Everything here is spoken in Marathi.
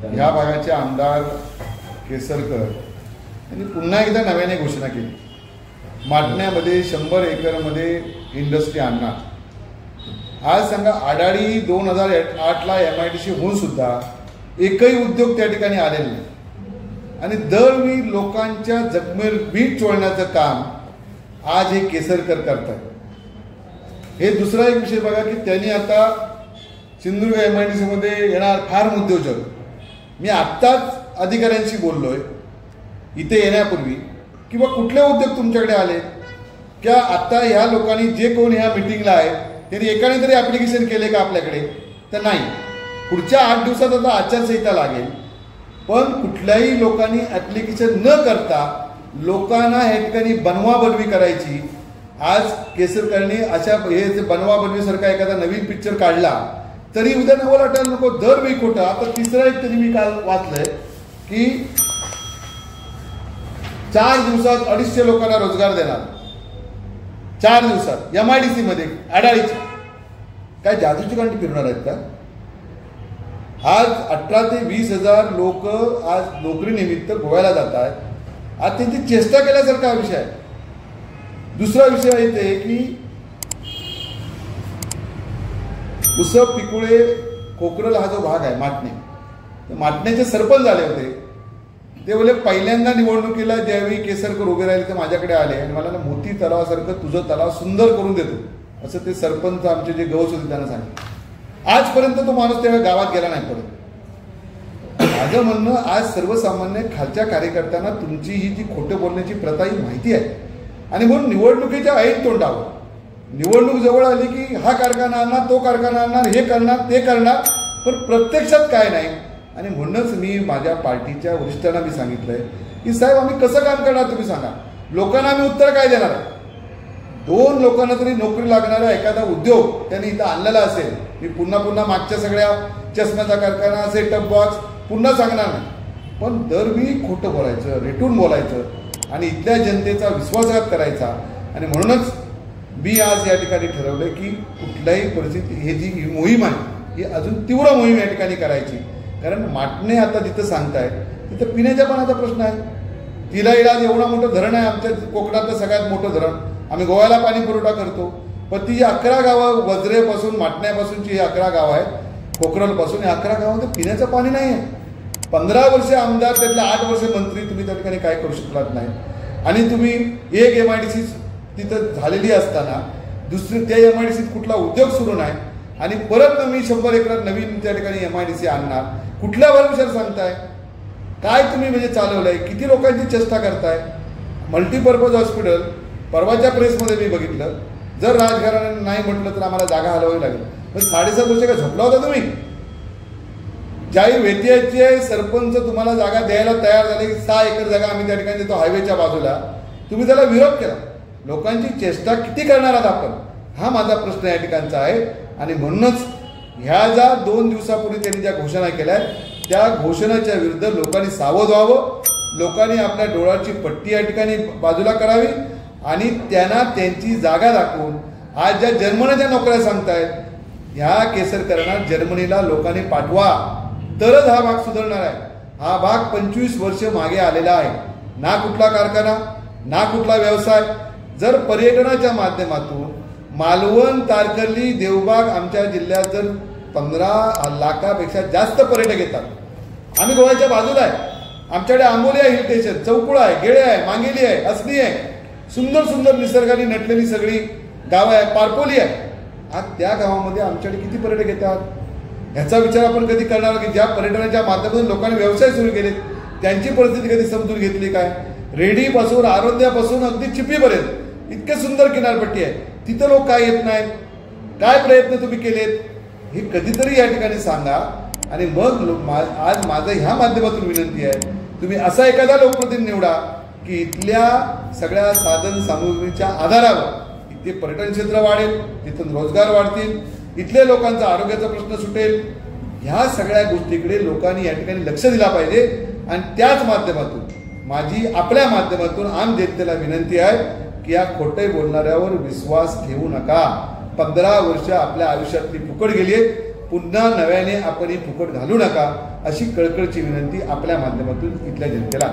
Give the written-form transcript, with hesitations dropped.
ह्या भागाचे आमदार केसरकर यांनी पुन्हा एकदा नव्याने घोषणा केली, माटण्यामध्ये 100 एकरमध्ये इंडस्ट्री आणणार। आज सांगा, आडाडी 2008ला MIDC होऊन सुद्धा एकही उद्योग त्या ठिकाणी आलेला नाही आणि दरवेळी लोकांच्या जखमेवर वीट चोळण्याचं काम आज हे केसरकर करतात। हे दुसरा एक विषय बघा की त्यांनी आता सिंधुदुर्ग MIDC मध्ये येणार फार्म उद्योजक, मी आत्ताच अधिकाऱ्यांशी बोललोय इथे येण्यापूर्वी, किंवा कुठले उद्योग तुमच्याकडे आले क्या आता ह्या लोकांनी जे कोण ह्या मिटिंगला आहे त्यांनी एकाने तरी ॲप्लिकेशन केले का आपल्याकडे? तर नाही। पुढच्या 8 दिवसात आता आचारसंहिता लागेल, पण कुठल्याही लोकांनी ॲप्लिकेशन न करता लोकांना या ठिकाणी बनवाबनवी करायची। आज केसरकरने अशा हे बनवाबनवीसारखा एखादा नवीन पिक्चर काढला तरी उद्या नवल वाटायला नको, दरवेळी खोटं। आता तिसरा एक तरी मी काल वाचलंय की 4 दिवसात 250 लोकांना रोजगार देणार, 4 दिवसात MIDC मध्ये आडाळीच्या। काय जादूची कांटी फिरणार आहेत का? आज 18 ते 20 हजार लोक आज नोकरीनिमित्त गोव्याला जात आहेत। आज त्यांची चेष्टा केल्यासारखा हा विषय आहे। दुसरा विषय येते की उसप, पिकुळे, कोकरल हा जो भाग आहे माटणे, माटण्याचे सरपंच झाले होते ते बोले पहिल्यांदा निवडणुकीला ज्यावेळी केसरकर उभे राहिले ते माझ्याकडे आले आणि मला मोती तलावासारखं तुझं तलाव सुंदर करून देतो असं ते सरपंच आमचे जे गौस होते त्यांना सांगितलं। आजपर्यंत तो माणूस त्या गावात गेला नाही परत। माझं म्हणणं, आज सर्वसामान्य खालच्या कार्यकर्त्यांना तुमची ही जी खोटं बोलण्याची प्रथा ही माहिती आहे आणि म्हणून निवडणुकीच्या ऐन तोंडावर निवडणूक जवळ आली की हा कारखाना आणणार, तो कारखाना आणणार, हे करणार, ते करणार, पण प्रत्यक्षात काय नाही। आणि म्हणूनच मी माझ्या पार्टीच्या वरिष्ठांना मी सांगितलंय की साहेब आम्ही कसं काम करणार तुम्ही सांगा, लोकांना आम्ही उत्तर काय देणार आहे? 2 लोकांना तरी नोकरी लागणारा एखादा उद्योग त्यांनी इथं आणलेला असेल, मी पुन्हा पुन्हा मागच्या सगळ्या चष्म्याचा कारखाना, सेटअप बॉक्स पुन्हा सांगणार नाही, पण दरवेळी खोटं बोलायचं, रेटून बोलायचं आणि इथल्या जनतेचा विश्वासघात करायचा। आणि म्हणूनच मी आज या ठिकाणी ठरवलं की कुठल्याही परिस्थितीत हे जी मोहीम आहे ही अजून तीव्र मोहीम या ठिकाणी करायची, कारण माटणे आता जिथं सांगतायत तिथं पिण्याच्या पाण्याचा प्रश्न आहे। तिला इलाज एवढा मोठं धरण आहे, आमच्या कोकणातलं सगळ्यात मोठं धरण, आम्ही गोव्याला पाणी पुरवठा करतो, पण ती 11 गावं वज्रेपासून माटण्यापासूनची ही 11 गावं आहेत, कोकरलपासून ही 11 गावांमध्ये पिण्याचं पाणी नाही आहे। 15 वर्ष आमदार, त्यातले 8 वर्ष मंत्री, तुम्ही त्या ठिकाणी काय करू शकलात नाही। आणि तुम्ही एक MIDC तिथं झालेली असताना दुसरी त्या MIDCत कुठला उद्योग सुरू नाही आणि परत मी 100 एकरात नवीन त्या ठिकाणी MIDC आणणार, कुठल्या भरविषयावर सांगताय? काय तुम्ही म्हणजे चालवलंय? किती लोकांची चेष्टा करताय? मल्टीपर्पज हॉस्पिटल परवाच्या प्रेसमध्ये मी बघितलं, जर राजघराण्याने नाही म्हटलं तर आम्हाला जागा हलवावी लागेल। पण 7.5 वर्ष काय झोपला होता तुम्ही? ज्याही वेतियाचे सरपंच तुम्हाला जागा द्यायला तयार झाले की 6 एकर जागा आम्ही त्या ठिकाणी देतो हायवेच्या बाजूला, तुम्ही त्याला विरोध केला। लोकांची चेष्टा किती करणार आहात आपण, हा माझा प्रश्न या ठिकाणचा आहे। आणि म्हणूनच ह्या ज्या 2 दिवसापूर्वी त्यांनी ज्या घोषणा केल्या त्या घोषणाच्या विरुद्ध लोकांनी सावध व्हावं, लोकांनी आपल्या डोळ्याची पट्टी या ठिकाणी बाजूला करावी आणि त्यांना त्यांची जागा दाखवून आज ज्या जर्मनीच्या नोकऱ्या सांगतायत ह्या केसरकरांना जर्मनीला लोकांनी पाठवा, तरच हा भाग सुधारणार आहे। हा भाग 25 वर्ष मागे आलेला आहे, ना कुठला कारखाना, ना कुठला व्यवसाय। जर पर्यटनाच्या माध्यमातून मालवण, तारकर्ली, देवबाग आमच्या जिल्ह्यात जर 15 लाखापेक्षा जास्त पर्यटक येतात, आम्ही गोव्याच्या बाजूला आहे, आमच्याकडे आंबोली आहे, हिल स्टेशन, चौकुळा आहे, गेळे आहे, मांगेली आहे, असली आहे, सुंदर सुंदर निसर्गाने नटलेली सगळी गावं आहे, पारपोली आहे। आज त्या गावामध्ये आमच्याकडे किती पर्यटक येतात ह्याचा विचार आपण कधी करणार की ज्या पर्यटनाच्या माध्यमातून लोकांनी व्यवसाय सुरू केले त्यांची परिस्थिती कधी समजून घेतली काय? रेडीपासून, आरोग्यापासून अगदी चिपीपर्यंत इतके सुंदर किनारपट्टी आहे, तिथं लोक काय येत नाहीत? काय प्रयत्न तुम्ही केलेत हे कधीतरी या ठिकाणी सांगा। आणि मग आज माझं ह्या माध्यमातून विनंती आहे, तुम्ही असा एखादा लोकप्रतिनिधी निवडा की इथल्या सगळ्या साधन सामुग्रीच्या आधारावर इथे पर्यटन क्षेत्र वाढेल, तिथून रोजगार वाढतील, इथल्या लोकांचा आरोग्याचा प्रश्न सुटेल। ह्या सगळ्या गोष्टीकडे लोकांनी या ठिकाणी लक्ष दिला पाहिजे आणि त्याच माध्यमातून माझी आपल्या माध्यमातून आम जनतेला विनंती आहे की या खोटे बोलणाऱ्यावर विश्वास ठेवू नका। 15 वर्ष आपल्या आयुष्यातली फुकट गेली आहेत, पुन्हा नव्याने आपण ही फुकट घालू नका अशी कळकळीची विनंती आपल्या माध्यमातून इथल्या जनतेला